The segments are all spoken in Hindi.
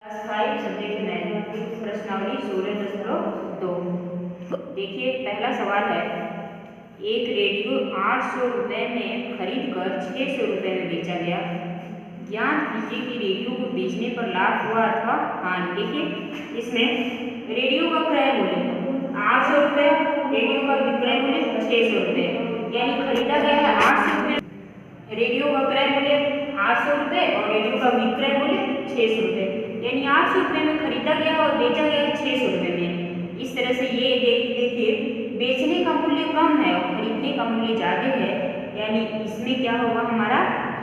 5 सब्जेक्ट मैथ प्रश्नावली 16.2। देखिए पहला सवाल है, एक रेडियो 800 रुपये में खरीद कर 600 रुपये में बेचा गया। ज्ञात कीजिए कि रेडियो को बेचने पर लाभ हुआ अथवा हानि। देखिए इसमें रेडियो का क्रय मूल्य 800 रुपये, रेडियो का विक्रय मूल्य 600 रुपये, यानी खरीदा गया है 800 रुपये, रेडियो का क्रय मूल्य 800 रुपये और रेडियो का विक्रय मूल्य 600 रुपये, यानी 800 रुपये में खरीदा गया और बेचा गया 600 रुपये में। इस तरह से ये देखिए बेचने का मूल्य कम है और खरीदने का मूल्य ज़्यादा है, यानी इसमें क्या होगा, हमारा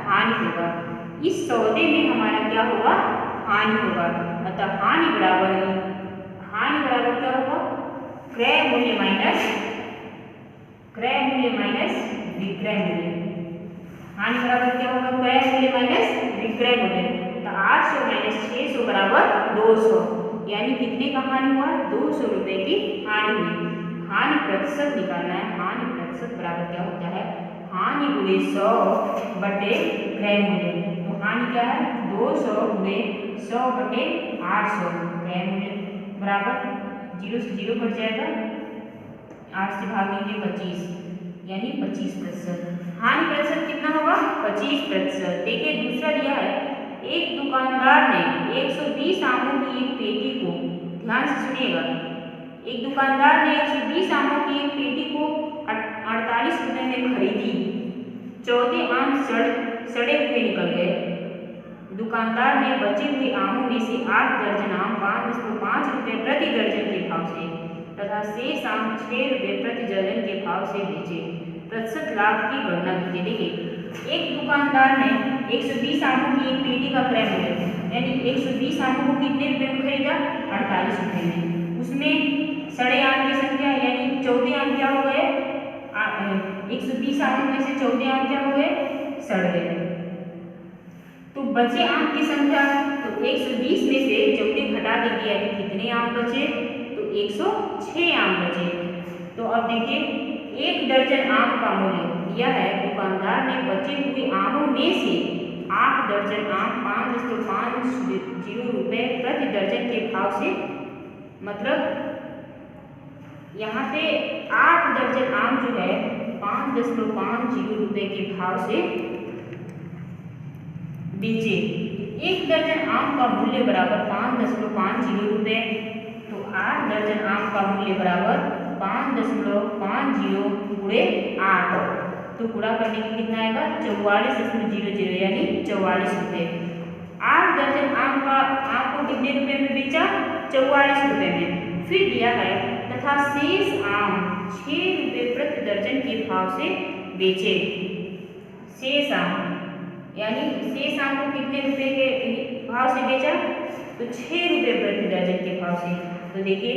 हानि होगा। इस सौदे में हमारा क्या होगा, हानि होगा। अतः हानि बराबर क्या होगा, क्रय मूल्य माइनस विक्रय मूल्य। हानि बराबर क्या होगा, क्रय मूल्य माइनस विक्रय मूल्य। तो 800 माइनस 600 बराबर 200, यानी कितने का हानि हुआ, 200 रुपये की हानि हुई। हानि प्रतिशत निकालना है। हानि प्रतिशत बराबर क्या होता है, हानि गुणे 100 बटे क्रय मूल्य। तो हानि क्या है, 200 गुणे 100 बटे 800, क्रय मूल्य बराबर 0 से 0 कट जाएगा, 8 से भाग देंगे 25, यानी 25%। हानि प्रतिशत कितना होगा, 25%। देखिए दूसरा दिया है, एक दुकानदार ने 120 आमों की एक पेटी को, ध्यान से सुनिएगा, एक दुकानदार ने 120 आमों की एक पेटी को 48 रुपये में खरीदी। 14 आम सड़े हुए निकल गए। दुकानदार ने बचे हुए आमों में से 8 दर्जन आम 5.5 रुपये प्रति दर्जन के भाव से तथा शेष आम 6 रुपये प्रति दर्जन के भाव से बेचे। प्रतिशत लाभ की गणना कीजिए। देखिए एक दुकानदार ने 120 आमों की एक पेटी का क्रय मूल्य, यानी 120 आमों को कितने रुपये में खरीदा, 48 रुपये में। उसमें सड़े आम की संख्या, यानी 14 आम क्या हो गए, 120 आमों में से 14 आम क्या हो गए, सड़ गए। तो बचे आम की संख्या, तो 120 में से 14 घटा देंगे, यानी कितने आम बचे, तो 106 आम बचे। तो अब देखिए 1 दर्जन आम का मूल्य दिया है, दुकानदार ने बचे हुए आमों में से 8 दर्जन आम 5.50 रुपये प्रति दर्जन के भाव से, मतलब यहाँ पे 8 दर्जन आम जो है 5.50 रुपये के भाव से बेचे। 1 दर्जन आम का मूल्य बराबर 5.50 रुपये, तो 8 दर्जन आम का मूल्य बराबर 5.50 गुणे 8, तो गुणा करने के कितना आएगा, 44.00, यानी 44 रुपये। 8 दर्जन आम को कितने रुपये में बेचा, 44 रुपये में। फिर दिया है तथा शेष आम 6 रुपये प्रति दर्जन के भाव से बेचे। शेष आम, यानी शेष आम को कितने रुपये के भाव से बेचा, तो 6 रुपये प्रति दर्जन के भाव से। तो देखिए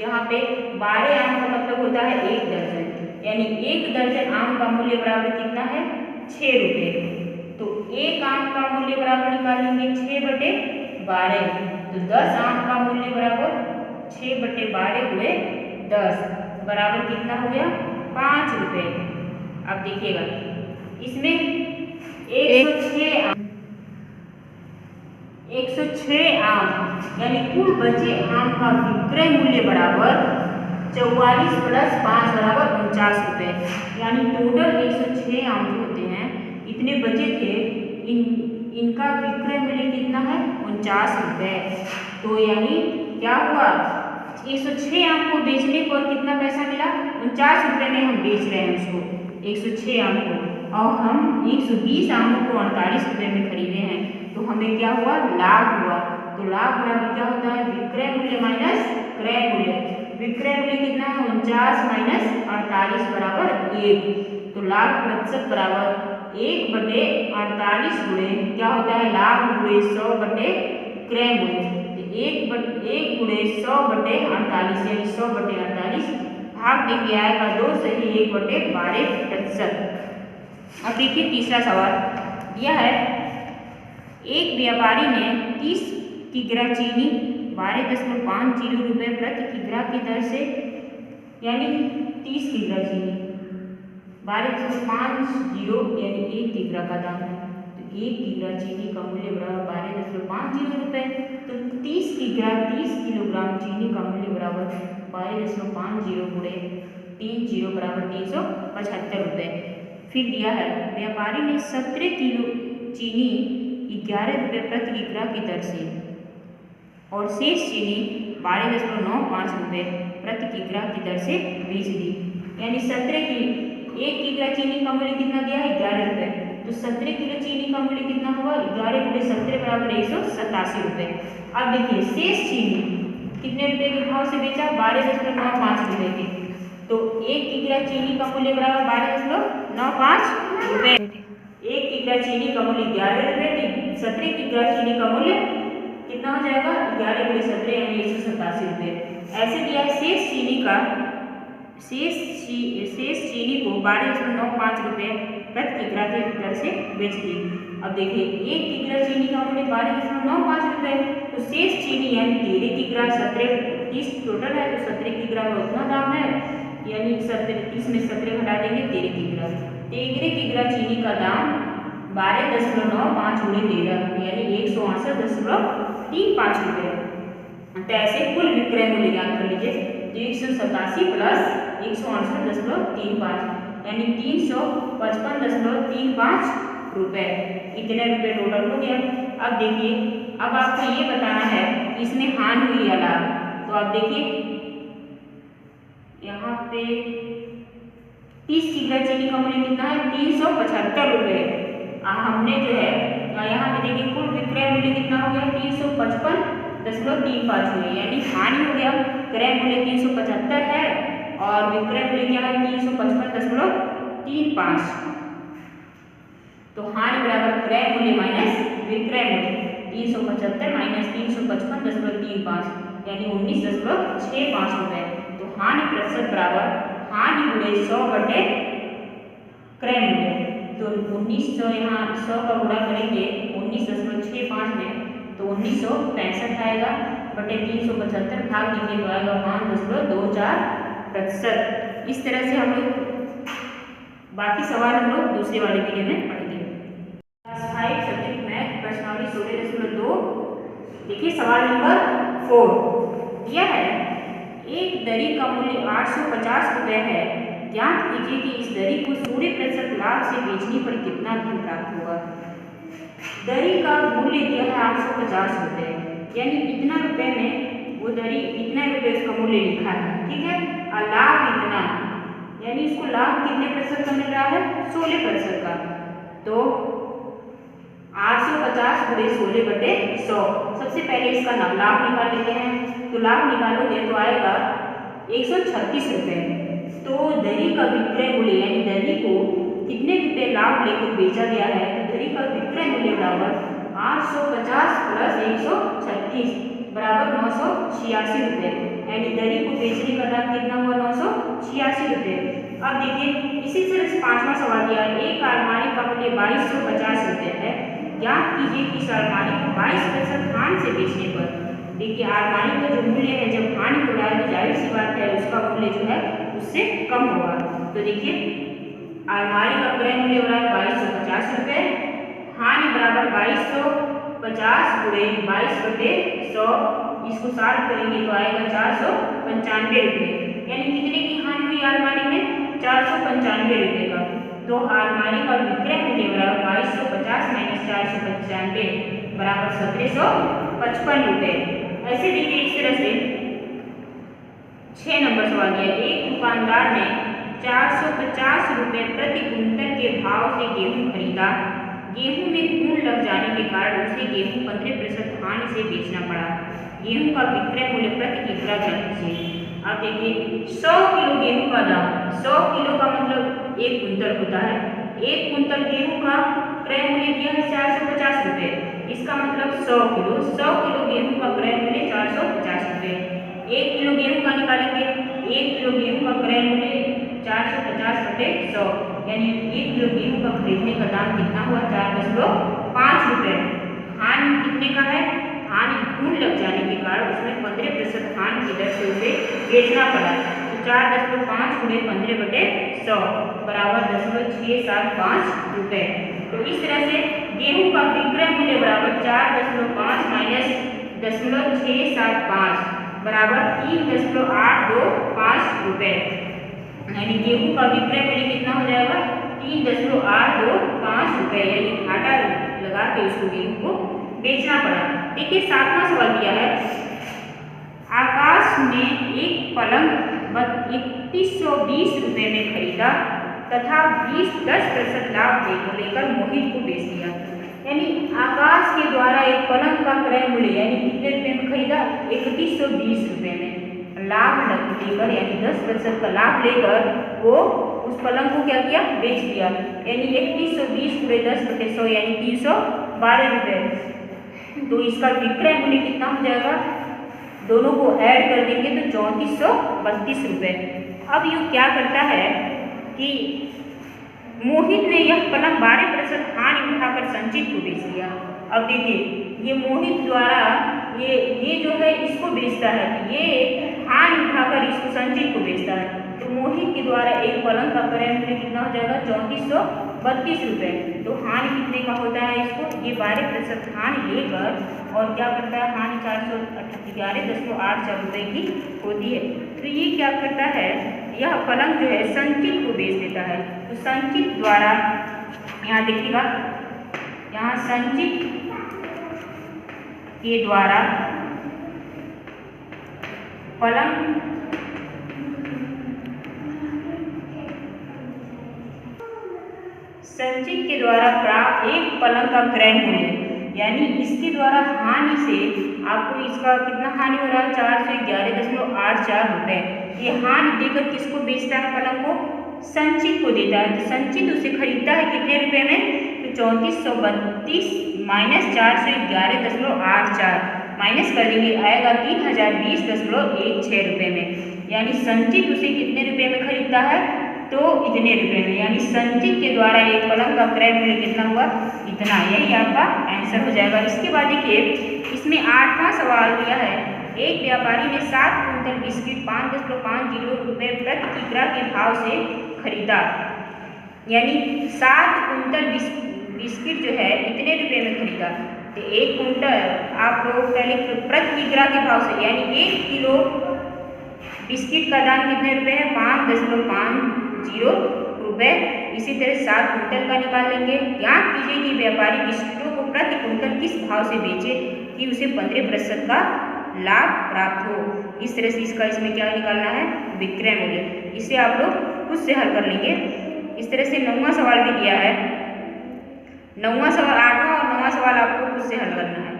यहाँ पे 12 आम का मतलब होता है 1 दर्जन, यानी 1 दर्जन आम का मूल्य बराबर कितना है, 6 रुपये। तो 1 आम का मूल्य बराबर निकालेंगे 6 बटे 12, तो 10 आम का मूल्य बराबर 6 बटे 12 गुणे 10 बराबर कितना हो गया, 5 रुपये। अब देखिएगा इसमें 106 आम, यानी कुल बचे आम का विक्रय मूल्य बराबर 44 प्लस 5 बराबर 49 रुपये, यानी टोटल 106 आम जो होते हैं इतने बचे थे, इनका विक्रय मूल्य कितना है, 49 रुपये। तो यानी क्या हुआ, 106 आम को बेचने पर कितना पैसा मिला, 49 रुपये में हम बेच रहे हैं उसको, 106 आम को, और हम 120 आमों को 48 रुपये में खरीदे हैं, तो हमें क्या हुआ, लाभ हुआ। तो लाभ बराबर क्या होता है, विक्रय मूल्य माइनस क्रय मूल्य। विक्रय मूल्य कितना है, 49 माइनस 48 बराबर 1। तो लाभ प्रतिशत बराबर 1 बटे 48 गुणे क्या होता है, लाभ गुणे 100 बटे क्रय मूल्य। तो 1 गुणे 100 बटे 48, यानी 100 बटे 48 भाग देंगे, आएगा 2 से ही 1 बटे 12%। अब देखिए तीसरा सवाल दिया है, एक व्यापारी ने 30 किग्रा चीनी 12.50 रुपये प्रति किग्रा की दर से, यानी 30 किग्रा चीनी 12.50, यानी 1 किग्रा का दाम है, तो 1 किग्रा चीनी का मूल्य बराबर 12.50 रुपये। तो 30 किलोग्राम चीनी का मूल्य बराबर 12.50 गुणे 30 बराबर 375 रुपये। फिर दिया है व्यापारी ने 17 किलो चीनी 11 रुपये प्रति किग्रा की दर से और शेष चीनी 12.95 रुपये प्रति किग्रा की दर से बेच दी। यानी 17 की 1 किग्रा चीनी का मूल्य कितना दिया है 11 रुपये। तो 17 किलो चीनी का मूल्य कितना हुआ 11 गुणे 17 बराबर 187 रुपये। अब देखिए शेष चीनी कितने रुपए के भाव से बेचा 12.95 रुपये के। तो 1 किग्रा चीनी का मूल्य बराबर 12.95 रुपये। 1 किग्रा चीनी का मूल्य 11 रुपये थी। 17 किग्रा चीनी का मूल्य कितना हो जाएगा 11 गुणे 17 यानी 187 रुपये। ऐसे दिया शेष चीनी को 12.95 रुपये प्रति किग्रा के दर से बेच दी। अब देखिए 1 किग्रा चीनी का मूल्य 12.95 रुपये। तो शेष चीनी यानी 13 किग्रा 30 टोटल है तो 17 किग्रा का उतना दाम है, यानी 30 में 17 घटा देंगे 13 किग्रा। 13 किग्रा चीनी का दाम 12.95 गुणे 13 यानी 168.35 रुपये। तो ऐसे कुल विक्रय मूल्य ज्ञात कर लीजिए। तो 187 प्लस 168.35 यानी 355.35 रुपये। इतने रुपये टोटल हो गया। अब देखिए अब आपको ये बताना है इसमें हानि हुई या लाभ। तो आप देखिए यहाँ पे 30 किग्रा चीनी का मूल्य कितना है 375 रुपये। हमने जो है यहाँ पे देखिए कुल विक्रय मूल्य कितना हो गया 355.35 हुए, यानी हानि हो गया। क्रय मूल्य 375 है और विक्रय मूल्य क्या है 355.35। तो हानि बराबर क्रय मूल्य माइनस विक्रय मूल्य 375 माइनस 355.35 यानी 19.65 रुपये। तो हानि प्रतिशत बराबर हानि गुणे 100 बटे क्रय मूल्य। तो 1900 यहाँ 100 का गुणा करेंगे 19.65 में तो 1965 आएगा बटे 375 भाग देंगे तो आएगा 5.24%। इस तरह से हम लोग बाकी सवाल हम लोग दूसरे वाले वीडियो में पढ़ेंगे। क्लास 5 सब्जेक्ट मैथ प्रश्नावली 16.2। देखिए सवाल नंबर 4 दिया है एक दरी का मूल्य 850 रुपये है। ज्ञात कीजिए कि इस दरी को 16% लाभ से बेचने पर कितना धन प्राप्त होगा। दरी का मूल्य दिया है 850 रुपये, यानी इतना रुपए में वो दरी इतना रुपये उसका मूल्य लिखा है, ठीक है। और लाभ इतना, यानी इसको लाभ कितने प्रतिशत का मिल रहा है 16% का। तो 850 गुणे 16 बटे 100। सबसे पहले इसका लाभ निकाल लेते हैं। तो लाभ निकालोगे तो आएगा 136 रुपये। तो दरी का विक्रय मूल्य यानी दरी को कितने रुपये लाभ लेकर बेचा गया है तो दरी का विक्रय मूल्य बराबर 850 प्लस 136 बराबर 986 रुपये। यानी दरी को बेचने का दाम कितना हुआ 986 रुपये। अब देखिए इसी तरह से 5वां सवाल दिया है एक अलमारी का मूल्य 2250 रुपये है। ज्ञात कीजिए कि इस अलमारी को 22% हानि से बेचने पर। देखिए अलमारी का जो मूल्य है जब हानि हो रहा है तो जाहिर सी बात है उसका मूल्य जो है उससे कम होगा। तो देखिए अलमारी का क्रय मूल्य हो रहा है 2250 रुपये। हानि बराबर 2250 गुणे 22 बटे 100। इसको 60 करेंगे तो आएगा 495 रुपये। यानी कितने की हानि हुई अलमारी में 495 रुपये का। तो अलमारी का विक्रय मूल्य बराबर 2250 माइनस 495 बराबर 1755 रुपये। ऐसे देखिए इस तरह से 6 नंबर सवाल दिया एक दुकानदार ने 450 रुपये प्रति कुंटल के भाव से गेहूं खरीदा। गेहूं में घून लग जाने के कारण उसे गेहूं 15% हानि से बेचना पड़ा। गेहूं का विक्रय मूल्य प्रति किग्रा ज्ञात कीजिए। आप देखिए 100 किलो गेहूं का दाम, 100 किलो का मतलब 1 कुंटल होता है। 1 कुंटल गेहूं का क्रय मूल्य दिया है 450 रुपये। इसका मतलब 100 किलो गेहूं का क्रय मूल्य 450 रुपये। 1 किलो गेहूं का निकालेंगे 1 किलो गेहूं का क्रय मूल्य 450 बटे 100 यानी 1 किलो गेहूं का खरीदने का दाम कितना हुआ 4.5 रुपये। हानि कितने का है हानि घून लग जाने के कारण उसमें 15% हानि की दर से उसे बेचना पड़ा। तो 4.5 गुणे 15 बटे 100 बराबर 0.675 रुपये। तो इस तरह से गेहूं का विक्रय मूल्य बराबर 4.5 माइनस 0.675 बराबर 3.825 रुपए। यानी गेहूं का विक्रय मूल्य कितना हो जाएगा 3.825 रुपए। यानी घाटा लगा के उसको गेहूं को बेचना पड़ा। देखिए 7वां सवाल दिया है, आकाश ने एक पलंग 3120 रुपए में खरीदा तथा 10% लाभ लेकर मोहित को बेच दिया। यानी आकाश के द्वारा एक पलंग का क्रय मूल्य यानी कितने रुपए में खरीदा 3120 रुपए में, लाभ लेकर यानी 10% का लाभ लेकर वो उस पलंग को क्या किया बेच दिया। यानी 3120 पूरे 10/100 यानी 312 रुपए। तो इसका विक्रय मूल्य कितना हो जाएगा, दोनों को ऐड कर देंगे तो 3432 रुपए। अब ये क्या करता है कि मोहित ने यह पलंग 12% हानि उठाकर संचित को बेच दिया। अब देखिए ये मोहित द्वारा ये जो है इसको बेचता है, ये हानि उठाकर इसको संचित को बेचता है। तो मोहित के द्वारा एक पलंग का क्रय मूल्य कितना हो जाएगा 3432 रुपए। तो हानि कितने का होता है इसको, ये 12% हानि लेकर और क्या करता है हानि 411.84 रुपए की होती है। तो ये क्या करता है, यह पलंग जो है संचित को बेच देता है। तो संचित द्वारा यहाँ देखिएगा, यहाँ संचित के द्वारा पलंग संचित के द्वारा प्राप्त एक पलंग का क्रय मूल्य यानी इसके द्वारा हानि से आपको इसका कितना हानि हो रहा है 411.84 रुपए। ये हानि देकर किसको बेचता है पलंग को, संचित को देता है। तो संचित उसे खरीदता है कितने रुपए में, तो 3432 माइनस 411.84 माइनस कर देंगे आएगा 3020.16 रुपए में। यानी संचित उसे कितने रुपए में खरीदता है, तो इतने रुपए में। यानी संचित के द्वारा एक पलंग का क्रय मूल्य कितना हुआ, इतना। यही आपका आंसर हो जाएगा। इसके बाद देखिए इसमें 8वां सवाल दिया है, एक व्यापारी ने 7 कुंटल बिस्किट 5.50 रुपए प्रति किग्रा के भाव से खरीदा। यानी 7 कुंटल बिस्किट जो है कितने रुपए में खरीदा, तो 1 कुंटल आप लोग पहले प्रति किग्रा के भाव से, यानी 1 किलो बिस्किट का दाम कितने रुपए है 5.50 रुपए। इसी तरह 7 कुंटल का निकाल लेंगे। ज्ञात कीजिए कि व्यापारी बिस्किटों को प्रति कुंटल किस भाव से बेचे कि उसे 15% का लाभ प्राप्त हो। इस तरह से इसका इसमें क्या निकालना है, विक्रय मूल्य। इसे आप लोग खुद से हल कर लेंगे। इस तरह से 9वां सवाल भी दिया है। 9वां सवाल 8वां और 9वां सवाल आपको खुद से हल करना है।